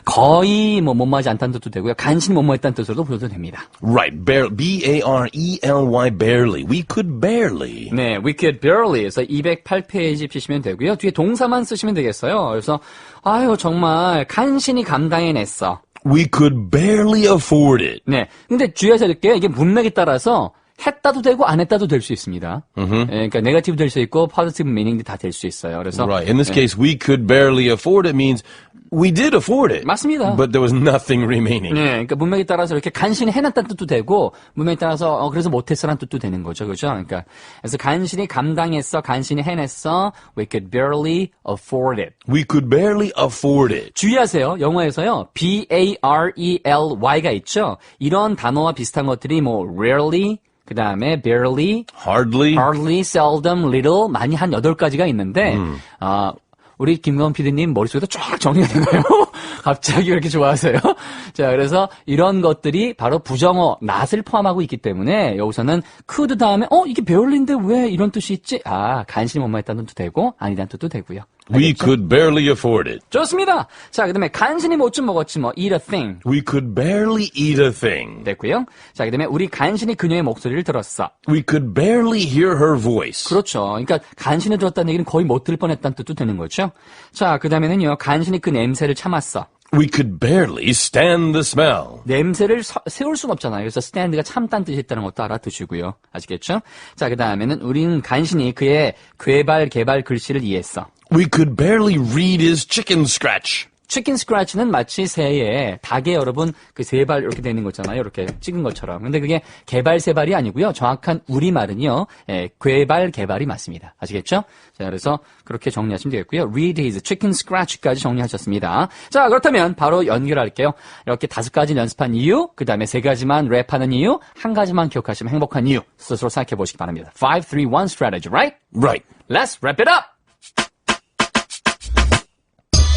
거의 못마하지 않다는 뜻도 되고요. 간신히 못마했다는 뜻으로도 불러도 됩니다. Right, B-A-R-E-L-Y, barely. We could barely. 네, we could barely. 그래서 208페이지 피시면 되고요. 뒤에 동사만 쓰시면 되겠어요. 그래서 아유 정말 간신히 감당해냈어. We could barely afford it. 네, 근데 주의하셔야 될 게 이게 문맥에 따라서 했다도 되고 안 했다도 될 수 있습니다. 네, 그러니까 네거티브 될 수 있고 포지티브 미닝도 다 될 수 있어요. 그래서 Right, in this case, we could barely afford it means we did afford it. 맞습니다. But there was nothing remaining. 네, 그러니까 문맥에 따라서 이렇게 간신히 해놨다는 뜻도 되고 문맥에 따라서 그래서 못했어라는 뜻도 되는 거죠, 그렇죠? 그러니까 그래서 간신히 감당했어, 간신히 해냈어. We could barely afford it. We could barely afford it. 주의하세요. 영어에서요, B-A-R-E-L-Y가 있죠. 이런 단어와 비슷한 것들이 뭐 rarely, 그 다음에 barely, hardly, seldom, little 많이 한 8가지가 있는데 우리 김광훈 PD님 머릿속에도 쫙 정리가 되나요? 갑자기 왜 이렇게 좋아하세요? 자, 그래서 이런 것들이 바로 부정어, not을 포함하고 있기 때문에 여기서는 could 다음에 이게 barely인데 왜 이런 뜻이 있지? 간신히 못마했다는 뜻도 되고 아니다는 뜻도 되고요. We 알겠죠? could barely afford it. 좋습니다. 자, 그 다음에 간신히 못 좀 먹었지 뭐 eat a thing. We could barely eat a thing. 됐고요. 자, 그 다음에 우리 간신히 그녀의 목소리를 들었어. We could barely hear her voice. 그렇죠. 그러니까 간신히 들었다는 얘기는 거의 못 들을 뻔했다는 뜻도 되는 거죠. 자, 그 다음에는요. 간신히 그 냄새를 참았어. We could barely stand the smell. 냄새를 세울 수는 없잖아요. 그래서 stand가 참다는 뜻이 있다는 것도 알아두시고요. 아시겠죠? 자, 그 다음에는 우리는 간신히 그의 개발 글씨를 이해했어. We could barely read his chicken scratch. 치킨 스크래치는 마치 새에 닭에 여러분 그 세 발 이렇게 되는 거잖아요. 이렇게 찍은 것처럼. 근데 그게 개발 세 발이 아니고요. 정확한 우리말은요. 개발이 맞습니다. 아시겠죠? 자, 그래서 그렇게 정리하시면 되겠고요. Read his chicken scratch까지 정리하셨습니다. 자, 그렇다면 바로 연결할게요. 이렇게 5가지 연습한 이유, 그 다음에 3가지만 랩하는 이유, 1가지만 기억하시면 행복한 이유 스스로 생각해 보시기 바랍니다. 5, 3, 1 strategy, right? Right. Let's wrap it up!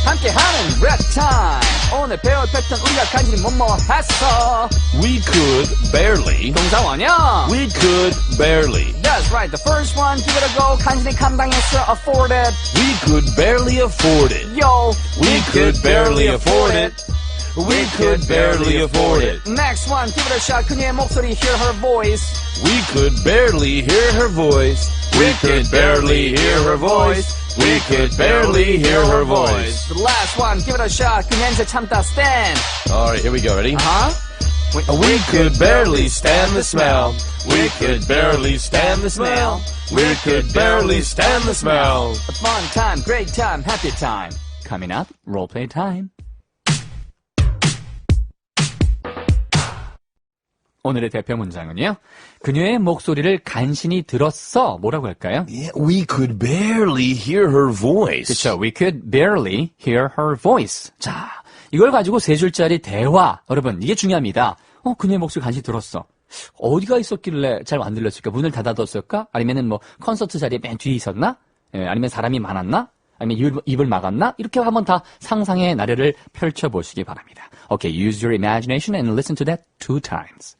함께하는 랩 타임. 오늘 배울 패턴 우리가 간신히 했어. We could barely. 동사 원형. We could barely. That's right. The first one, give it a go. 간신히 감당했어. Afford it. We could barely afford it. Yo. We could barely afford it. We could barely afford it. Next one, give it a shot. 그녀의 목소리, hear her voice. We could barely hear her voice. We could barely hear her voice. We could barely hear her voice. The last one, give it a shot. 그 냄새 참다, stand. All right, here we go. Ready? We could barely stand the smell. We could barely stand the smell. We could barely stand the smell. A fun time, great time, happy time. Coming up, role play time. 오늘의 대표 문장은요. 그녀의 목소리를 간신히 들었어. 뭐라고 할까요? Yeah, we could barely hear her voice. 그렇죠. We could barely hear her voice. 자, 이걸 가지고 3줄짜리 대화. 여러분, 이게 중요합니다. 그녀의 목소리 간신히 들었어. 어디가 있었길래 잘 안 들렸을까? 문을 닫아뒀을까? 아니면은 뭐 콘서트 자리에 맨 뒤에 있었나? 아니면 사람이 많았나? 아니면 입을 막았나? 이렇게 한번 다 상상의 나래를 펼쳐보시기 바랍니다. Okay, use your imagination and listen to that 2 times.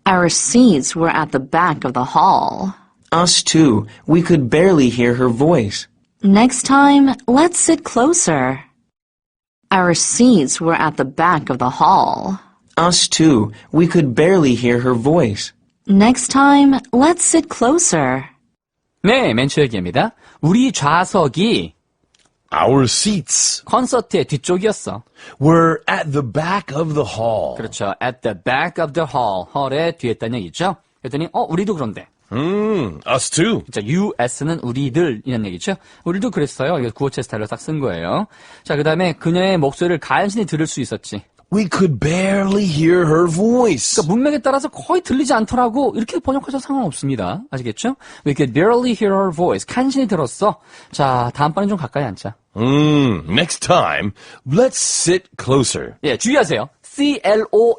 Our seats were at the back of the hall. Us too. We could barely hear her voice. Next time, let's sit closer. Our seats were at the back of the hall. Us too. We could barely hear her voice. Next time, let's sit closer. 네, 맨 처음 얘기입니다. 우리 좌석이 Our seats 콘서트의 뒤쪽이었어. were at the back of the hall. 그렇죠. At the back of the hall. 헐의 뒤에 있다는 얘기죠. 그랬더니 우리도 그런데. Us too. 자, US는 우리들이라는 얘기죠. 우리도 그랬어요. 이거 구어체 스타일로 딱 쓴 거예요. 자, 그 다음에 그녀의 목소리를 간신히 들을 수 있었지. We could barely hear her voice. 그러니까 문맥에 따라서 거의 들리지 않더라고. 이렇게 번역하셔도 상관없습니다. 아시겠죠? We could barely hear her voice. 간신히 들었어. 자, 다음번엔 좀 가까이 앉자. Next time, let's sit closer. 예, 주의하세요.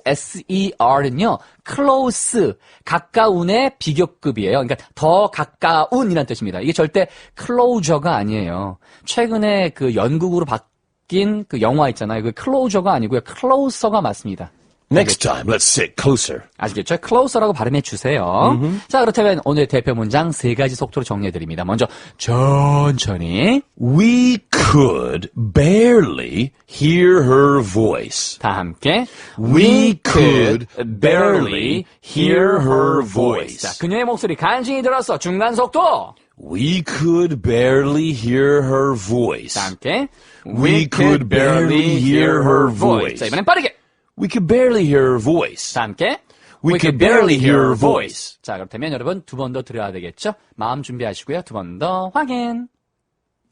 closer는요, close, 가까운의 비교급이에요. 그러니까 더 가까운이라는 뜻입니다. 이게 절대 closure가 아니에요. 최근에 그 연극으로 바뀐 그 영화 있잖아요. 그 closure가 아니고요, closer가 맞습니다. Next time, let's sit closer. 아시겠죠? closer라고 발음해 주세요. 자, 그렇다면 오늘 대표 문장 3가지 속도로 정리해 드립니다. 먼저 천천히. We could barely hear her voice. 다 함께. We could barely hear her voice. 자, 그녀의 목소리 간신히 들었어. 중간 속도. We could barely hear her voice. 다 함께. We could barely hear her voice. 자, 이번엔 빠르게. We could barely hear her voice. 다 함께. We could barely hear her voice. 자, 그렇다면 여러분 2번 더 들어야 되겠죠? 마음 준비하시고요. 2번 더 확인.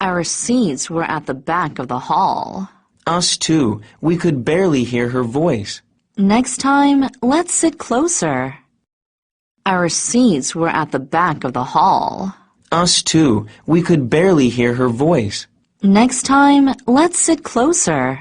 Our seats were at the back of the hall. Us too. We could barely hear her voice. Next time, let's sit closer. Our seats were at the back of the hall. Us too. We could barely hear her voice. Next time, let's sit closer.